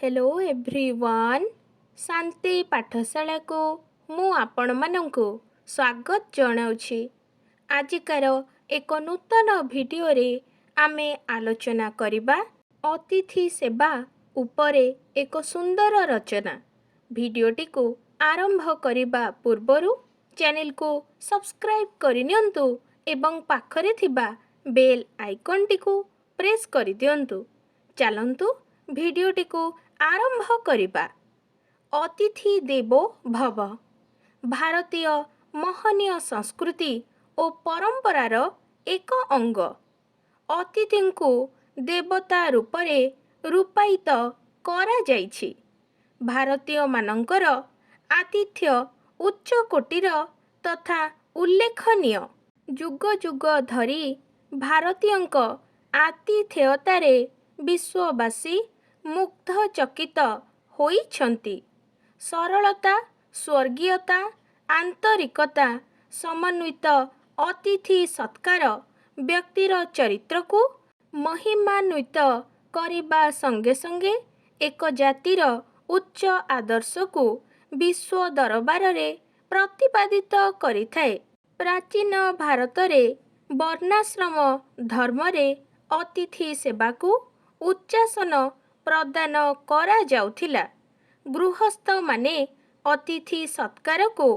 Hello everyone शांति पाठशाला को मु आपण मानंकु स्वागत जनाउछि। आजिकार एक नूतन वीडियो रे आमे आलोचना करिबा अतिथि सेवा उपरे एक सुंदर रचना। वीडियोटी को आरंभ करिबा पूर्वरु चैनल को सब्सक्राइब करिनियंतु एवं पाखरे थिबा बेल आइकन टी को प्रेस करि दियंतु। चलंतु वीडियोटी को आरंभ करिबा। अतिथि देवो भव भारतीय महनीय संस्कृति और परंपरार एक अंग। अतिथि को देवता रूपरे रूपायित करा जाइछि। भारतीय मानकर आतिथ्य उच्च कोटिर तथा उल्लेखनीय। जुग जुग धरी भारतीयंक आतिथेयतारे विश्ववासी मुग्धचकित होइछन्ति। सरलता, स्वर्गीयता, आंतरिकता समन्वित अतिथि सत्कार व्यक्तिर चरित्र को महिमान्वित करिबा संगे संगे एक जातिर उच्च आदर्श को विश्व दरबार रे प्रतिपादित करिथाए। प्राचीन भारत रे वर्णाश्रम धर्म रे अतिथि सेवा को उच्चासन प्रदान करा जाउथिला। गृहस्थ माने अतिथि सत्कार को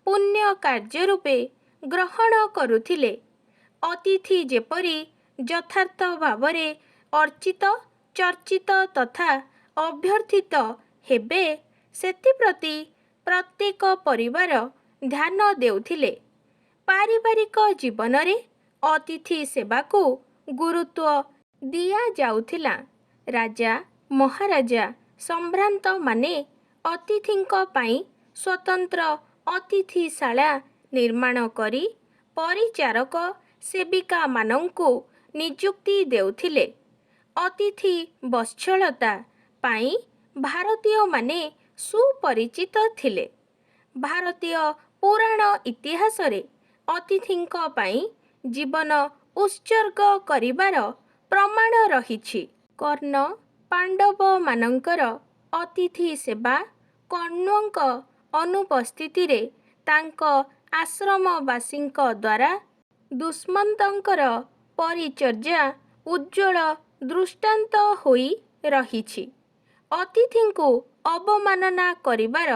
पुण्य कार्य रूपे ग्रहण करुथिले। अतिथि जेपरि यथार्थ भावरे अर्चित, चर्चित तथा अभ्यर्थित हेबे सेथिप्रति प्रत्येक परिवार ध्यान देउथिले। पारिवारिक जीवन रे अतिथि सेवा को गुरुत्व दिया जाउथिला। राजा महाराजा सम्भ्रांत माने अतिथिंक पाई स्वतंत्र अतिथिशाला निर्माण करी परिचारक सेविका मानंकु नियुक्ति देउथिले। अतिथि वत्सलता पाई भारतीय माने सुपरिचित थिले। भारतीय पुराण इतिहास रे अतिथिंक पाई जीवन उत्सर्ग करिबार प्रमाण रहिछि। कर्ण पांडव मानंकर अतिथि सेवा कण्वଙ୍କ अनुपस्थिति रे तांक आश्रमवासींक द्वारा दुष्मंतंकर परिचर्या उज्ज्वल दृष्टांत होई रहिछि। अतिथिंकु अवमानना करिबार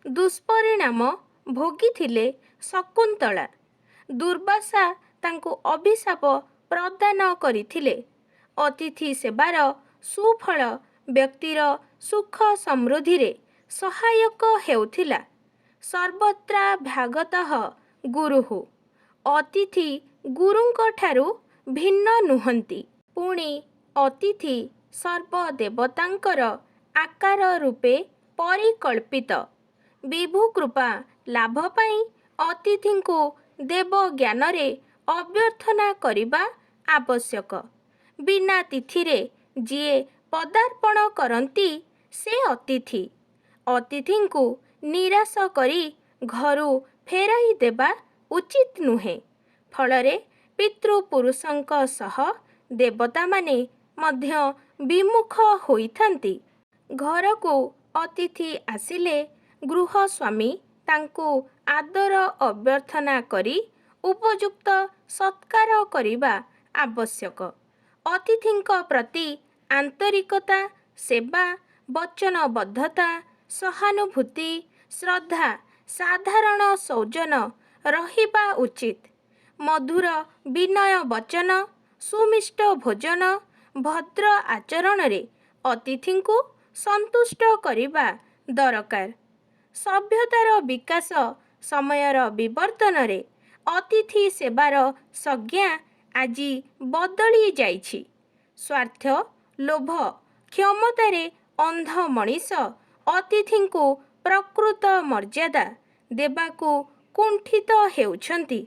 दुष्परिणाम भोगिथिले शकुंतला। दुर्वासा तांकु अभिशाप प्रदान करिथिले। अतिथि सेवार सुफल व्यक्तिर सुख समृद्धि रे सहायक हेउथिला। सर्वत्राभ्यागतः गुरुः अतिथि गुरुंक ठारु भिन्न नुहंती। पुणी अतिथि सर्वदेवतांकर आकार रूपे परिकल्पित। विभु कृपा लाभ पाई अतिथिंकु देव ज्ञान रे अभ्यर्थना करिबा आवश्यक। बिना तिथिरे जिए पदार्पण करंती से अतिथि। अतिथिंकु निराश करी घरु फेराई देबा उचित नुहे। फलरे पितृपुरुषंक सह देवता माने मध्य विमुख होइथांती। घर को अतिथि आसिले गृहस्वामी तांकु आदर अभ्यर्थना करी उपयुक्त सत्कार करिबा आवश्यक। अतिथिंक प्रति आंतरिकता, सेवा, वचनबद्धता, सहानुभूति, श्रद्धा, साधारण सौजन रहिबा उचित। मधुर विनय वचन, सुमिष्ट भोजन, भद्र आचरण रे अतिथिंकु संतुष्ट करिबा दरकार। सभ्यतार विकास समयर विवर्तन रे अतिथि सेवार संज्ञा आजी बदली जाइछि। स्वार्थ, लोभ, क्षमतारे अंध मनीष अतिथिंकु प्रकृत मर्यादा देबाकु कुंठित हेउछंती।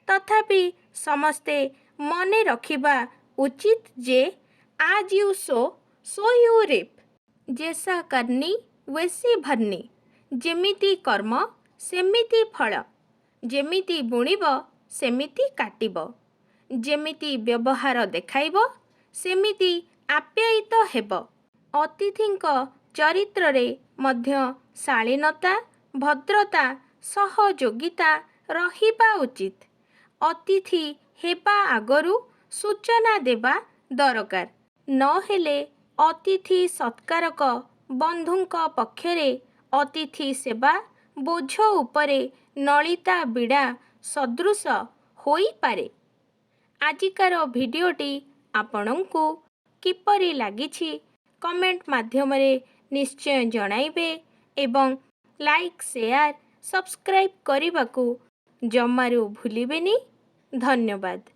तथापि समस्ते मने रखिबा उचित जे आज यू सो यू रिप। जैसा करनी वैसी भरनी। जेमिति कर्म सेमिति फल। जेमिति बुणिब सेमिति काटिब। जेमिति व्यवहार देखाइब सेमिति आप्यायित हेब। अतिथिंक ଚରିତ୍ରରେ ମଧ୍ୟ ଶାଳୀନତା, ଭଦ୍ରତା, ସହଯୋଗିତା ରହିବା ଉଚିତ। ଅତିଥି ହେବା ଆଗରୁ ସୂଚନା ଦେବା ଦରକାର। ନହେଲେ ଅତିଥି ସତ୍କାରକ ବନ୍ଧୁଙ୍କ ପକ୍ଷରେ ଅତିଥି ସେବା ବୋଝ ଉପରେ ନଳିତା ବିଡ଼ା ସଦୃଶ ହୋଇପାରେ। ଆଜିକାର ଭିଡ଼ିଓଟି ଆପଣଙ୍କୁ କିପରି ଲାଗିଛି କମେଣ୍ଟ ମାଧ୍ୟମରେ ନିଶ୍ଚୟ ଜଣାଇବେ ଏବଂ ଲାଇକ୍, ସେୟାର, ସବସ୍କ୍ରାଇବ୍ କରିବାକୁ ଜମାରୁ ଭୁଲିବେନି। ଧନ୍ୟବାଦ।